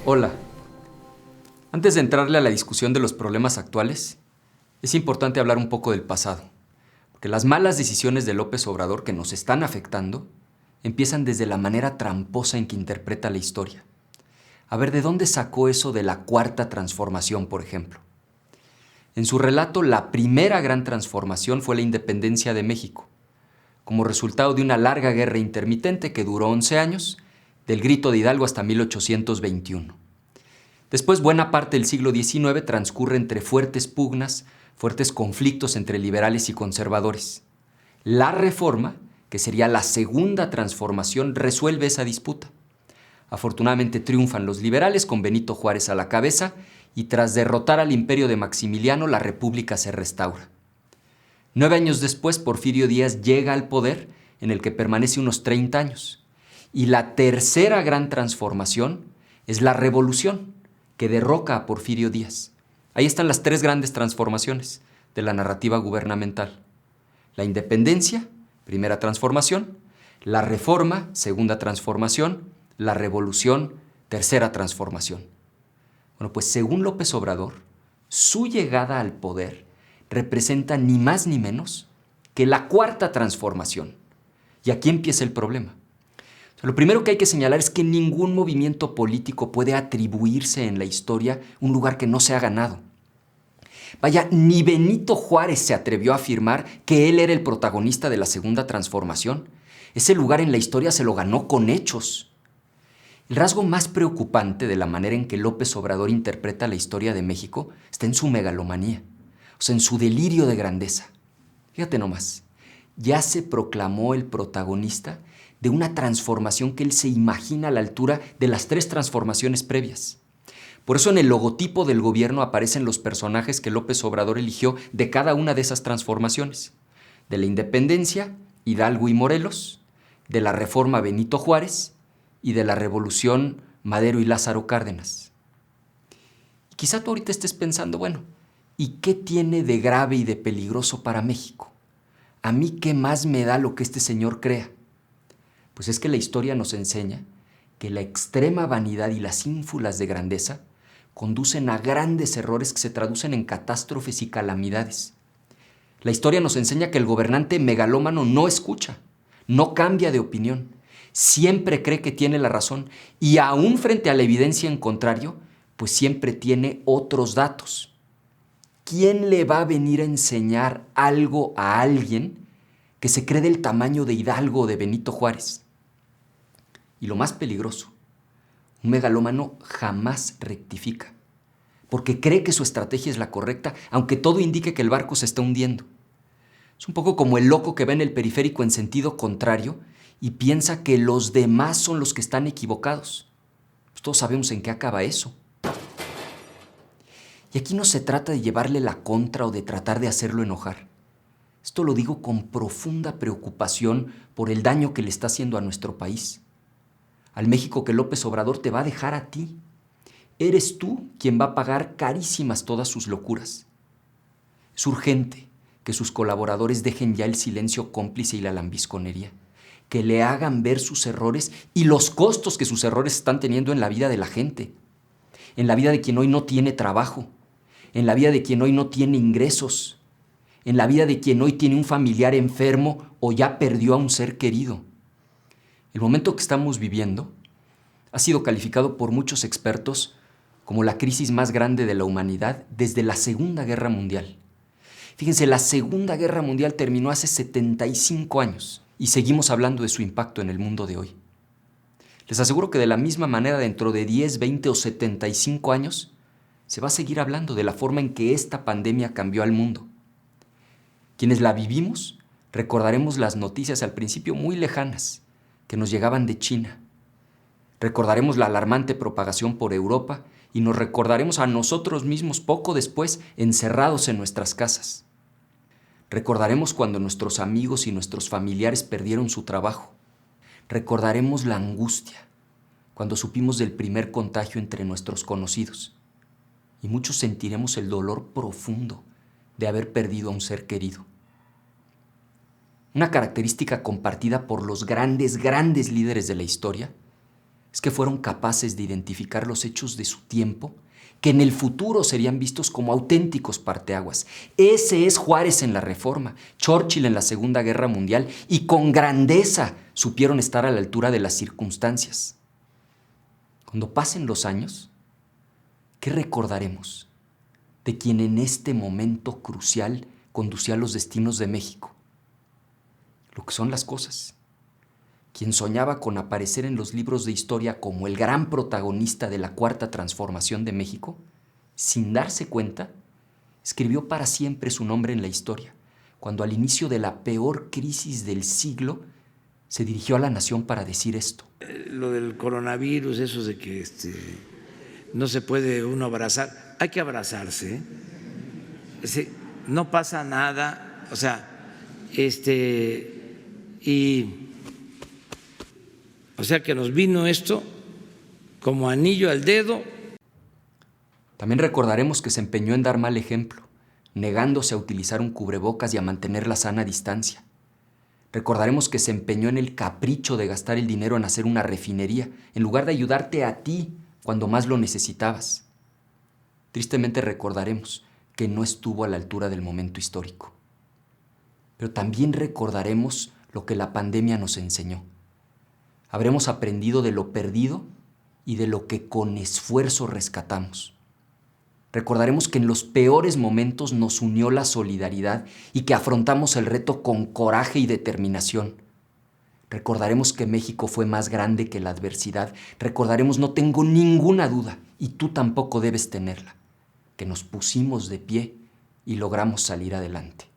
Hola. Antes de entrarle a la discusión de los problemas actuales, es importante hablar un poco del pasado, porque las malas decisiones de López Obrador que nos están afectando empiezan desde la manera tramposa en que interpreta la historia. A ver, ¿de dónde sacó eso de la cuarta transformación, por ejemplo? En su relato, la primera gran transformación fue la independencia de México, como resultado de una larga guerra intermitente que duró 11 años, del Grito de Hidalgo hasta 1821. Después, buena parte del siglo XIX transcurre entre fuertes pugnas, fuertes conflictos entre liberales y conservadores. La Reforma, que sería la segunda transformación, resuelve esa disputa. Afortunadamente triunfan los liberales con Benito Juárez a la cabeza y tras derrotar al imperio de Maximiliano, la República se restaura. 9 años después, Porfirio Díaz llega al poder, en el que permanece unos 30 años. Y la tercera gran transformación es la Revolución, que derroca a Porfirio Díaz. Ahí están las tres grandes transformaciones de la narrativa gubernamental. La independencia, primera transformación; la reforma, segunda transformación; la revolución, tercera transformación. Bueno, pues según López Obrador, su llegada al poder representa ni más ni menos que la cuarta transformación. Y aquí empieza el problema. Lo primero que hay que señalar es que ningún movimiento político puede atribuirse en la historia un lugar que no se ha ganado. Vaya, ni Benito Juárez se atrevió a afirmar que él era el protagonista de la segunda transformación. Ese lugar en la historia se lo ganó con hechos. El rasgo más preocupante de la manera en que López Obrador interpreta la historia de México está en su megalomanía, o sea, en su delirio de grandeza. Fíjate nomás, ya se proclamó el protagonista de una transformación que él se imagina a la altura de las tres transformaciones previas. Por eso en el logotipo del gobierno aparecen los personajes que López Obrador eligió de cada una de esas transformaciones. De la independencia, Hidalgo y Morelos; de la reforma, Benito Juárez; y de la revolución, Madero y Lázaro Cárdenas. Y quizá tú ahorita estés pensando, bueno, ¿y qué tiene de grave y de peligroso para México? ¿A mí qué más me da lo que este señor crea? Pues es que la historia nos enseña que la extrema vanidad y las ínfulas de grandeza conducen a grandes errores que se traducen en catástrofes y calamidades. La historia nos enseña que el gobernante megalómano no escucha, no cambia de opinión, siempre cree que tiene la razón y aún frente a la evidencia en contrario, pues siempre tiene otros datos. ¿Quién le va a venir a enseñar algo a alguien que se cree del tamaño de Hidalgo o de Benito Juárez? Y lo más peligroso, un megalómano jamás rectifica, porque cree que su estrategia es la correcta, aunque todo indique que el barco se está hundiendo. Es un poco como el loco que va en el periférico en sentido contrario y piensa que los demás son los que están equivocados. Pues todos sabemos en qué acaba eso. Y aquí no se trata de llevarle la contra o de tratar de hacerlo enojar. Esto lo digo con profunda preocupación por el daño que le está haciendo a nuestro país. Al México que López Obrador te va a dejar a ti. Eres tú quien va a pagar carísimas todas sus locuras. Es urgente que sus colaboradores dejen ya el silencio cómplice y la lambisconería, que le hagan ver sus errores y los costos que sus errores están teniendo en la vida de la gente, en la vida de quien hoy no tiene trabajo, en la vida de quien hoy no tiene ingresos, en la vida de quien hoy tiene un familiar enfermo o ya perdió a un ser querido. El momento que estamos viviendo ha sido calificado por muchos expertos como la crisis más grande de la humanidad desde la Segunda Guerra Mundial. Fíjense, la Segunda Guerra Mundial terminó hace 75 años y seguimos hablando de su impacto en el mundo de hoy. Les aseguro que de la misma manera dentro de 10, 20 o 75 años se va a seguir hablando de la forma en que esta pandemia cambió al mundo. Quienes la vivimos recordaremos las noticias al principio muy lejanas que nos llegaban de China. Recordaremos la alarmante propagación por Europa y nos recordaremos a nosotros mismos poco después encerrados en nuestras casas. Recordaremos cuando nuestros amigos y nuestros familiares perdieron su trabajo. Recordaremos la angustia cuando supimos del primer contagio entre nuestros conocidos. Y muchos sentiremos el dolor profundo de haber perdido a un ser querido. Una característica compartida por los grandes líderes de la historia es que fueron capaces de identificar los hechos de su tiempo que en el futuro serían vistos como auténticos parteaguas. Ese es Juárez en la Reforma, Churchill en la Segunda Guerra Mundial, y con grandeza supieron estar a la altura de las circunstancias. Cuando pasen los años, ¿qué recordaremos de quien en este momento crucial conducía los destinos de México? Lo que son las cosas. Quien soñaba con aparecer en los libros de historia como el gran protagonista de la Cuarta Transformación de México, sin darse cuenta, escribió para siempre su nombre en la historia, cuando al inicio de la peor crisis del siglo se dirigió a la nación para decir esto. Lo del coronavirus, eso de que no se puede uno abrazar, hay que abrazarse, ¿eh? No pasa nada, o sea, o sea que nos vino esto como anillo al dedo. También recordaremos que se empeñó en dar mal ejemplo, negándose a utilizar un cubrebocas y a mantener la sana distancia. Recordaremos que se empeñó en el capricho de gastar el dinero en hacer una refinería, en lugar de ayudarte a ti cuando más lo necesitabas. Tristemente recordaremos que no estuvo a la altura del momento histórico. Pero también recordaremos lo que la pandemia nos enseñó. Habremos aprendido de lo perdido y de lo que con esfuerzo rescatamos. Recordaremos que en los peores momentos nos unió la solidaridad y que afrontamos el reto con coraje y determinación. Recordaremos que México fue más grande que la adversidad. Recordaremos, no tengo ninguna duda, y tú tampoco debes tenerla, que nos pusimos de pie y logramos salir adelante.